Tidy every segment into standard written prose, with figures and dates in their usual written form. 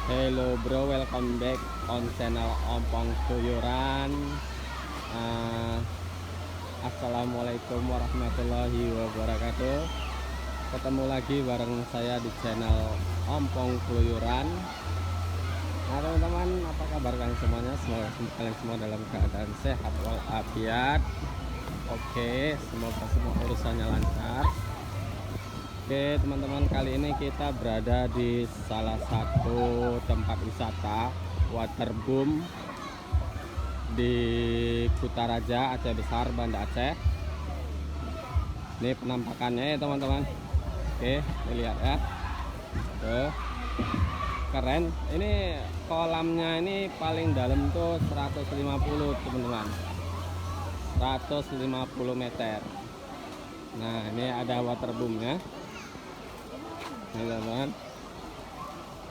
Hello bro, welcome back on channel Ompong Keluyuran. Assalamualaikum warahmatullahi wabarakatuh. Ketemu lagi bareng saya di channel Ompong Keluyuran. Nah teman-teman, apa kabar kalian semuanya? Semoga kalian semua dalam keadaan sehat walafiat. Oke, semoga semua urusannya lancar. Oke teman-teman, kali ini kita berada di salah satu tempat wisata waterboom di Kutaraja, Aceh Besar, Banda Aceh. Ini penampakannya ya teman-teman. Oke, lihat ya. Tuh, keren. Ini kolamnya ini paling dalam tuh 150 teman-teman, 150 meter. Nah ini ada waterboomnya. Ini teman-teman.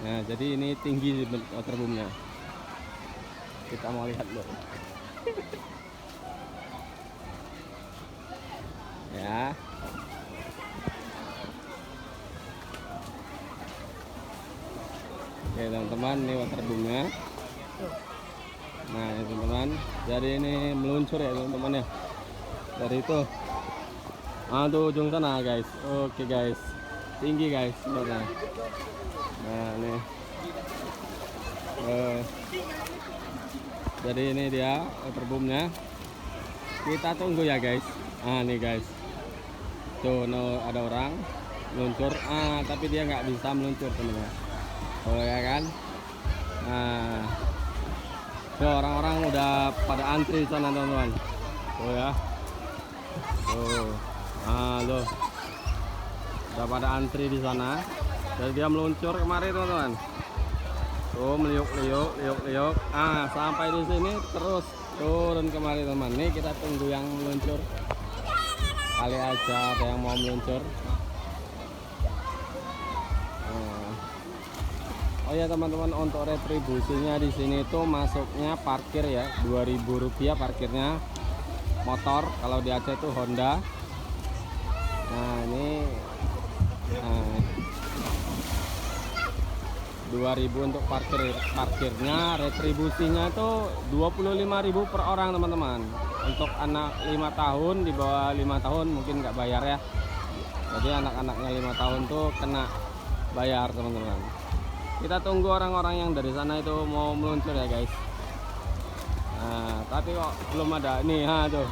Nah jadi ini tinggi waterboomnya. Kita mau lihat dulu. Ya. Oke teman-teman, ini waterboomnya. Nah ini teman-teman, jadi ini meluncur ya teman-teman ya, dari itu tuh ujung sana guys. Oke guys, tinggi guys. Nah ini jadi ini dia waterboomnya. Kita tunggu ya guys. Nih guys, tuh no, ada orang meluncur, tapi dia nggak bisa meluncur teman-teman. Oh ya kan. Nah tuh orang-orang udah pada antri di sana teman-teman. Oh ya, tuh loh, udah pada antri di sana. Jadi dia meluncur kemari teman-teman. Tuh meliuk-liuk, sampai di sini terus turun kemari teman. Nih kita tunggu yang meluncur. Kali aja ada yang mau meluncur. Oh ya teman-teman, untuk retribusinya di sini tuh masuknya parkir ya, Rp2.000 parkirnya motor. Kalau di Aceh itu Honda. Nah ini 2.000 untuk parkirnya. Retribusinya itu 25.000 per orang teman-teman. Untuk anak 5 tahun, di bawah 5 tahun mungkin nggak bayar ya. Jadi anak-anaknya 5 tahun tuh kena bayar teman-teman. Kita tunggu orang-orang yang dari sana itu mau meluncur ya guys. Tapi kok belum ada nih. Tuh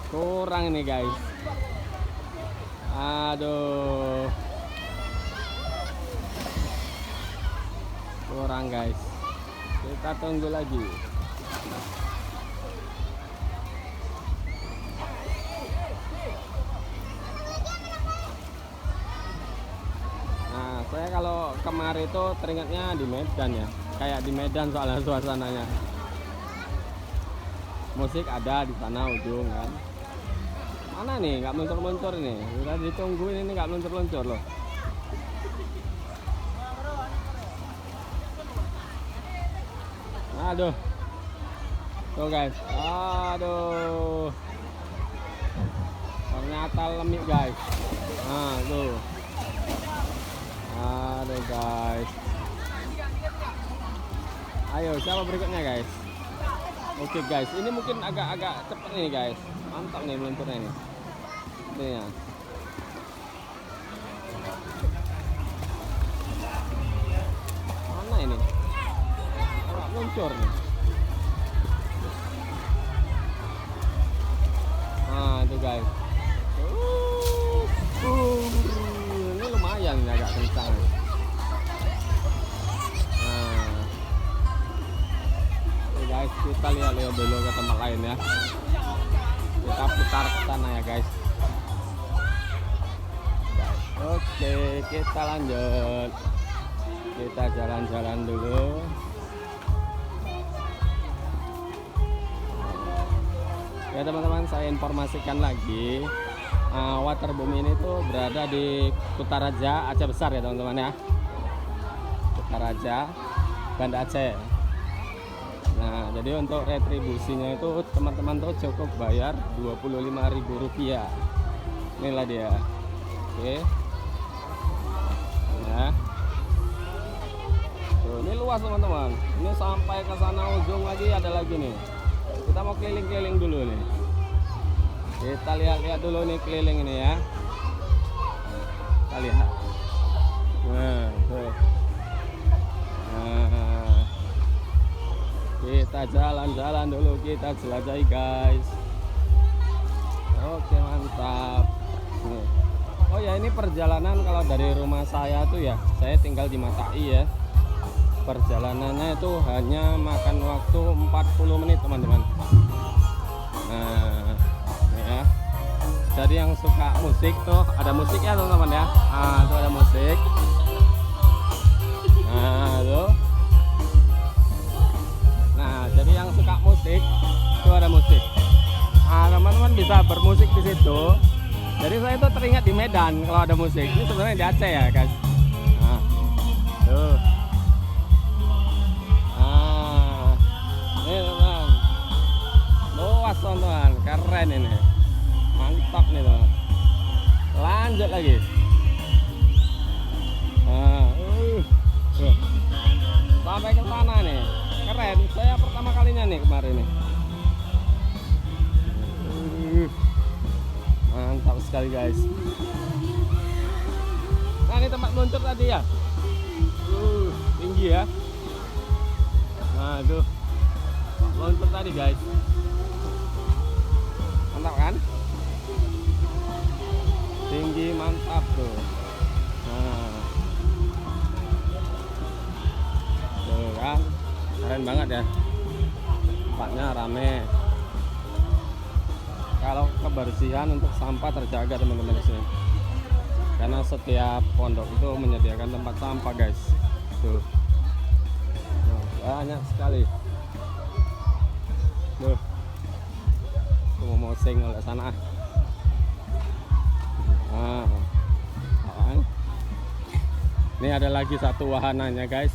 kurang ini guys. Aduh, kurang guys. Kita tunggu lagi. Saya kalau kemarin itu teringatnya di Medan ya, kayak di Medan soalnya suasananya. Musik ada di sana ujung kan. Mana nih nggak meluncur-meluncur ini? Udah ditungguin ini nggak meluncur-meluncur loh. Aduh, tuh guys, aduh, ternyata lemik guys. Tuh. Aduh guys. Ayo siapa berikutnya guys? Oke guys, ini mungkin agak cepet nih guys. Mantap nih meluncurnya nih. Ini ya. Mana ini? Agak meluncur nih. Itu guys. Ini lumayan ya, agak kencang. Guys, kita lihat dulu ke tempat lain ya. Kita putar ke sana ya guys. Oke, kita lanjut. Kita jalan-jalan dulu. Ya teman-teman, saya informasikan lagi. Waterboom ini tuh berada di Kutaraja, Aceh Besar ya teman-teman ya. Kutaraja, Banda Aceh. Nah jadi untuk retribusinya itu teman-teman tuh cukup bayar Rp25.000. Inilah dia. Oke. Nah teman-teman. Ini sampai ke sana ujung lagi ada lagi nih. Kita mau keliling-keliling dulu nih. Kita lihat-lihat dulu nih keliling ini ya. Kita lihat. Nah, tuh. Nah, kita jalan-jalan dulu, kita jelajahi guys. Oke, mantap. Nih. Oh ya, ini perjalanan kalau dari rumah saya tuh ya, saya tinggal di Matai ya. Perjalanannya itu hanya makan waktu 40 menit teman-teman. Nah, ini ya. Jadi yang suka musik tuh, ada musik ya teman-teman ya. Ah, tuh ada musik. Nah, tuh. Nah, jadi yang suka musik tuh ada musik. Nah, teman-teman bisa bermusik di situ. Jadi saya tuh teringat di Medan kalau ada musik. Ini sebenarnya di Aceh ya guys. Nah, tuh. Nah, ini teman. Luas teman-teman, keren ini. Mantap nih teman. Lanjut lagi. Nah, tuh. Sampai ke sana nih. Keren. Saya pertama kalinya nih kemarin nih. Mantap sekali guys. Nah, ini tempat meluncur tadi ya. Tinggi ya. Nah, tuh meluncur tadi guys. Mantap kan? Tinggi, mantap tuh. Nah, tuh kan, keren banget ya. Tempatnya rame. Kalau kebersihan untuk sampah terjaga teman-teman di sini. Karena setiap pondok itu menyediakan tempat sampah guys. Tuh. Banyak sekali. Tuh. Mau mosing oleh sana. Nah. Ini ada lagi satu wahananya guys.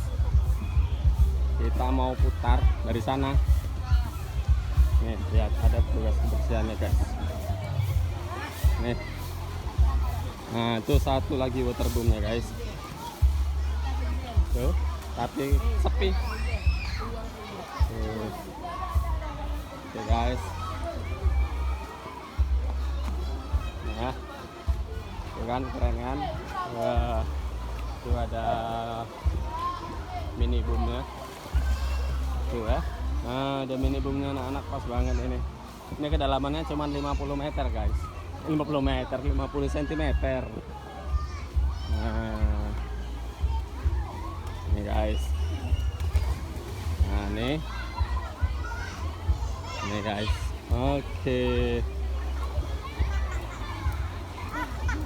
Kita mau putar dari sana. Nih, lihat ada petugas kebersihannya guys. Nih. Nah, itu satu lagi waterboomnya guys. Tuh, tapi sepi. Tuh. Oke guys. Nah, tuh kan keren kan? Wah, tuh ada mini boomnya. Tuh ya. Nah, ada mini boomnya anak-anak pas banget ini. Ini kedalamannya cuma 50 meter guys. 50 meter, 50 cm. Nah, ini guys. Nah, nih guys. Oke.